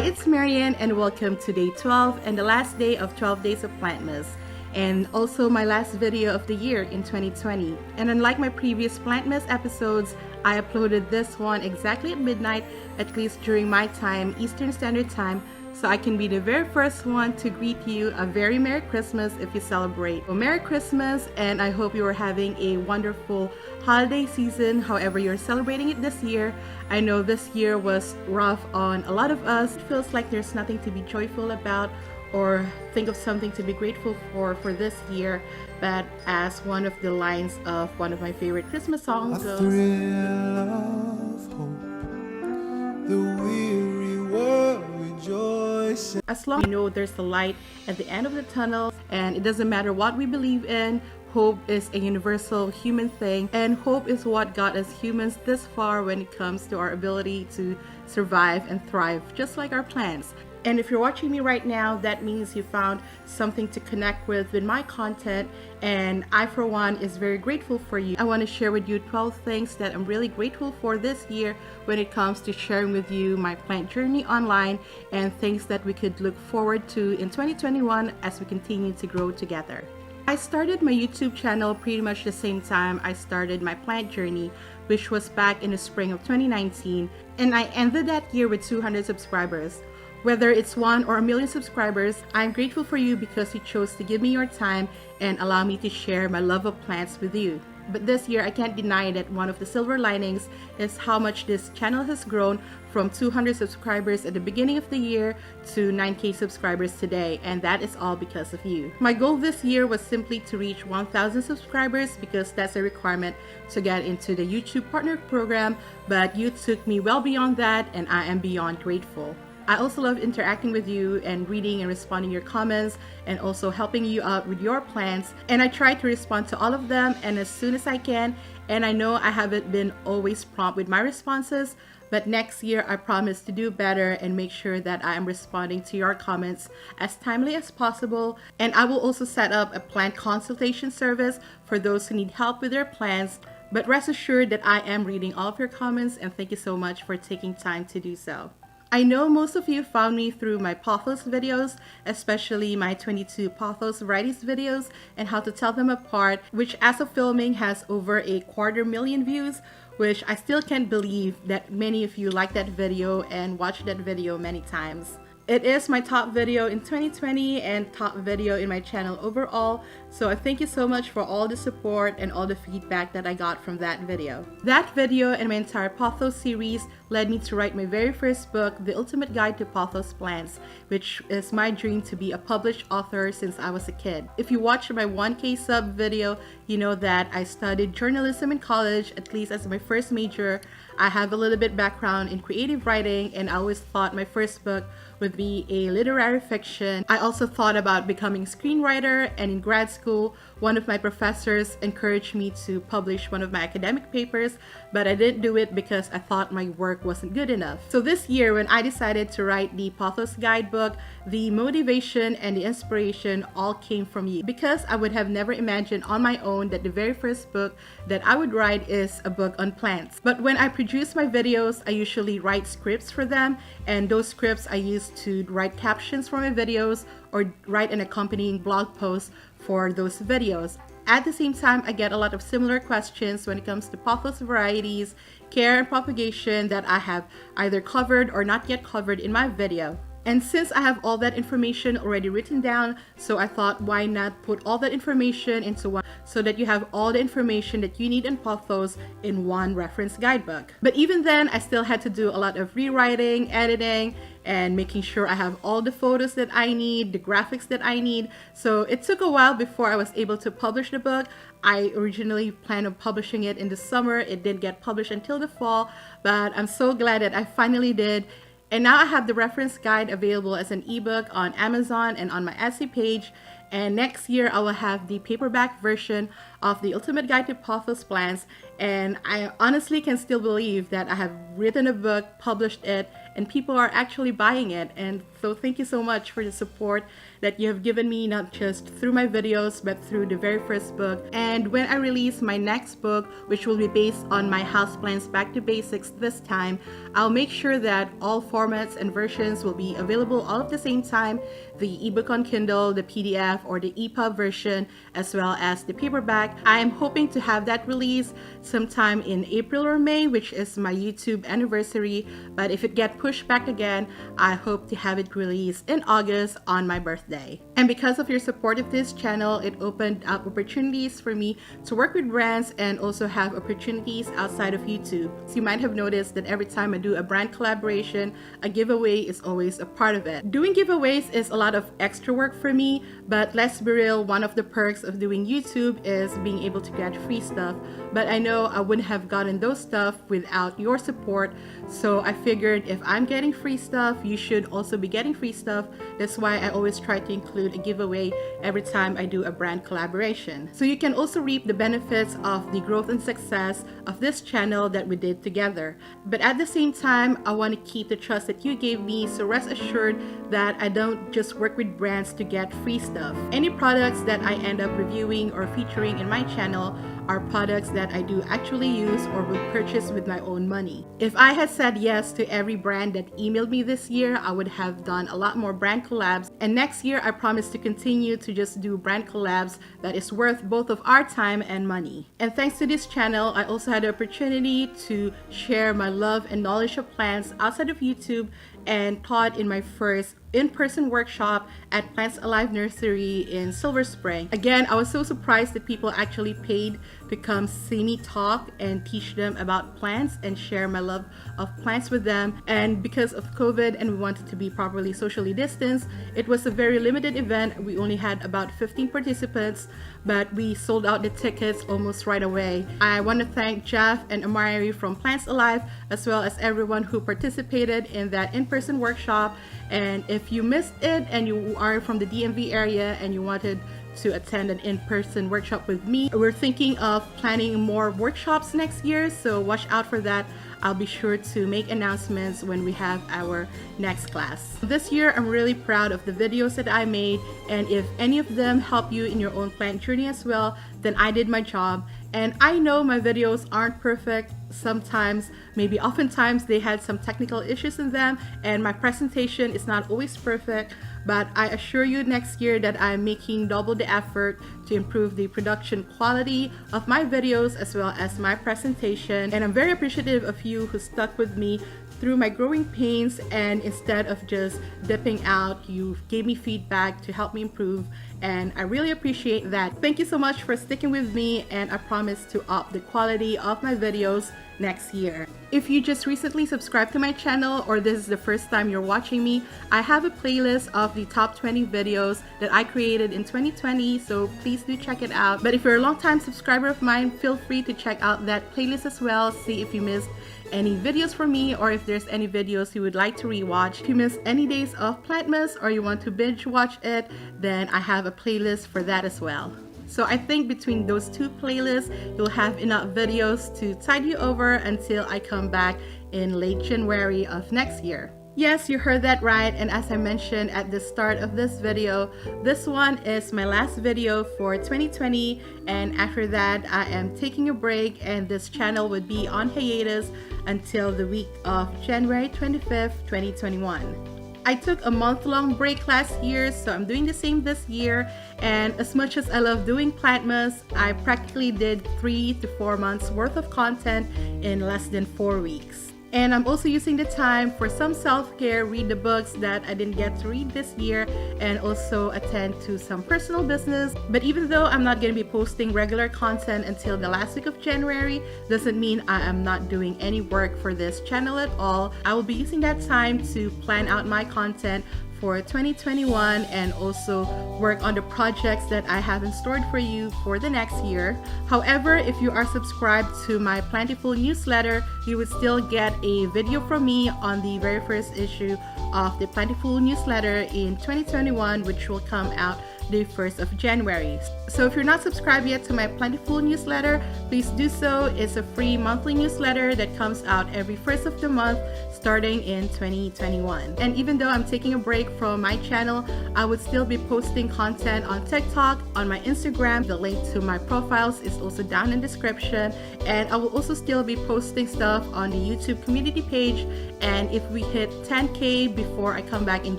it's Marian and welcome to day 12 and the last day of 12 days of Plantmas, and also my last video of the year in 2020. And unlike my previous Plantmas episodes, I uploaded this one exactly at midnight, at least during my time, Eastern Standard Time, so I can be the very first one to greet you a very Merry Christmas if you celebrate. Well, Merry Christmas, and I hope you are having a wonderful holiday season, however you're celebrating it this year. I know this year was rough on a lot of us. It feels like there's nothing to be joyful about or think of something to be grateful for this year. But as one of the lines of one of my favorite Christmas songs goes, thrill of hope, the weary world rejoicing. as long as we know there's a light at the end of the tunnel, and it doesn't matter what we believe in, hope is a universal human thing, and hope is what got us humans this far when it comes to our ability to survive and thrive, just like our plants. And if you're watching me right now, that means you found something to connect with my content, and I for one is very grateful for you. I want to share with you 12 things that I'm really grateful for this year when it comes to sharing with you my plant journey online and things that we could look forward to in 2021 as we continue to grow together. I started my YouTube channel pretty much the same time I started my plant journey, which was back in the spring of 2019, and I ended that year with 200 subscribers. Whether it's 1 or a million subscribers, I'm grateful for you because you chose to give me your time and allow me to share my love of plants with you. But this year, I can't deny that one of the silver linings is how much this channel has grown from 200 subscribers at the beginning of the year to 9K subscribers today, and that is all because of you. My goal this year was simply to reach 1,000 subscribers because that's a requirement to get into the YouTube Partner Program, but you took me well beyond that, and I am beyond grateful. I also love interacting with you and reading and responding your comments and also helping you out with your plans. And I try to respond to all of them and as soon as I can. And I know I haven't been always prompt with my responses, but next year I promise to do better and make sure that I am responding to your comments as timely as possible. And I will also set up a plant consultation service for those who need help with their plants. But rest assured that I am reading all of your comments, and thank you so much for taking time to do so. I know most of you found me through my pothos videos, especially my 22 pothos varieties videos and how to tell them apart, which as of filming has over 250,000 views, which I still can't believe that many of you liked that video and watched that video many times. It is my top video in 2020 and top video in my channel overall, so I thank you so much for all the support and all the feedback that I got from that video. That video and my entire pothos series led me to write my very first book, The Ultimate Guide to Pothos Plants, which is my dream to be a published author since I was a kid. If you watched my 1K sub video, you know that I studied journalism in college, at least as my first major. I have a little bit background in creative writing, and I always thought my first book would be a literary fiction. I also thought about becoming a screenwriter, and in grad school, one of my professors encouraged me to publish one of my academic papers, but I didn't do it because I thought my work wasn't good enough. So this year, when I decided to write the Pothos Guidebook, the motivation and the inspiration all came from you, because I would have never imagined on my own that the very first book that I would write is a book on plants. But when I produce my videos, I usually write scripts for them, and those scripts I use to write captions for my videos or write an accompanying blog post for those videos. At the same time, I get a lot of similar questions when it comes to pothos varieties, care and propagation that I have either covered or not yet covered in my video. And since I have all that information already written down, so I thought why not put all that information into one so that you have all the information that you need in pothos in one reference guidebook. But even then, I still had to do a lot of rewriting, editing, and making sure I have all the photos that I need, the graphics that I need. So it took a while before I was able to publish the book. I originally planned on publishing it in the summer. It didn't get published until the fall, but I'm so glad that I finally did. And now I have the reference guide available as an ebook on Amazon and on my Etsy page. And next year I will have the paperback version of The Ultimate Guide to Pothos Plants. And I honestly can still believe that I have written a book, published it, and people are actually buying it. And so thank you so much for the support that you have given me, not just through my videos, but through the very first book. And when I release my next book, which will be based on my houseplants back to basics this time, I'll make sure that all formats and versions will be available all at the same time, the ebook on Kindle, the PDF, or the EPUB version, as well as the paperback. I am hoping to have that released sometime in April or May, which is my YouTube anniversary. But if it gets pushed back again, I hope to have it released in August on my birthday. And because of your support of this channel, it opened up opportunities for me to work with brands and also have opportunities outside of YouTube. So you might have noticed that every time I do a brand collaboration, a giveaway is always a part of it. Doing giveaways is a lot of extra work for me, but let's be real, one of the perks of doing YouTube is being able to get free stuff. But I know I wouldn't have gotten those stuff without your support. So I figured if I'm getting free stuff, you should also be getting free stuff. That's why I always try to include a giveaway every time I do a brand collaboration. So you can also reap the benefits of the growth and success of this channel that we did together. But at the same time, I want to keep the trust that you gave me, so rest assured that I don't just work with brands to get free stuff. Any products that I end up reviewing or featuring in my channel are products that I do actually use or will purchase with my own money. If I had said yes to every brand that emailed me this year, I would have done a lot more brand collabs. And next year, I promise to continue to just do brand collabs that is worth both of our time and money. And thanks to this channel, I also had the opportunity to share my love and knowledge of plants outside of YouTube and taught in my first in-person workshop at Plants Alive Nursery in Silver Spring. Again, I was so surprised that people actually paid to come see me talk and teach them about plants and share my love of plants with them. And because of COVID and we wanted to be properly socially distanced, it was a very limited event. We only had about 15 participants, but we sold out the tickets almost right away. I want to thank Jeff and Amari from Plants Alive, as well as everyone who participated in that in-person workshop. And if you missed it and you are from the DMV area and you wanted to attend an in-person workshop with me, we're thinking of planning more workshops next year, so watch out for that. I'll be sure to make announcements when we have our next class. This year, I'm really proud of the videos that I made, and if any of them help you in your own plant journey as well, then I did my job. And I know my videos aren't perfect. Sometimes, maybe oftentimes, they had some technical issues in them, and my presentation is not always perfect, but I assure you next year that I'm making double the effort to improve the production quality of my videos as well as my presentation. And I'm very appreciative of you who stuck with me through my growing pains, and instead of just dipping out, you gave me feedback to help me improve, and I really appreciate that. Thank you so much for sticking with me, and I promise to up the quality of my videos next year. If you just recently subscribed to my channel or this is the first time you're watching me, I have a playlist of the top 20 videos that I created in 2020, so please do check it out. But if you're a long-time subscriber of mine, feel free to check out that playlist as well, see if you missed any videos from me or if there's any videos you would like to rewatch. If you miss any days of Plantmas or you want to binge watch it, then I have a playlist for that as well. So I think between those two playlists, you'll have enough videos to tide you over until I come back in late January of next year. Yes, you heard that right, and as I mentioned at the start of this video, this one is my last video for 2020, and after that I am taking a break and this channel would be on hiatus until the week of January 25th, 2021. I took a month-long break last year, so I'm doing the same this year, and as much as I love doing Plantmas, I practically did 3 to 4 months worth of content in less than 4 weeks. And I'm also using the time for some self-care, read the books that I didn't get to read this year, and also attend to some personal business. But even though I'm not going to be posting regular content until the last week of January, doesn't mean I am not doing any work for this channel at all. I will be using that time to plan out my content for 2021 and also work on the projects that I have in store for you for the next year. However, if you are subscribed to my Plentiful newsletter, you would still get a video from me on the very first issue of the Plentiful newsletter in 2021, which will come out the 1st of January. So if you're not subscribed yet to my Plentiful newsletter, please do so. It's a free monthly newsletter that comes out every 1st of the month starting in 2021. And even though I'm taking a break from my channel, I would still be posting content on TikTok, on my Instagram. The link to my profiles is also down in the description. And I will also still be posting stuff on the YouTube community page. And if we hit 10K before I come back in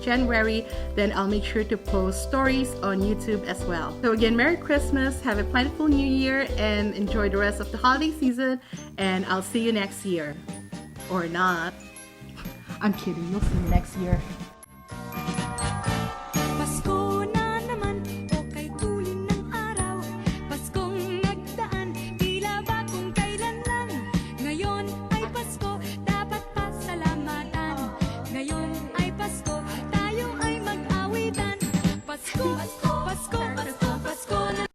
January, then I'll make sure to post stories on YouTube as well. So again, Merry Christmas, have a plentiful New Year, and enjoy the rest of the holiday season. And I'll see you next year. Or not. I'm kidding, you'll see me next year.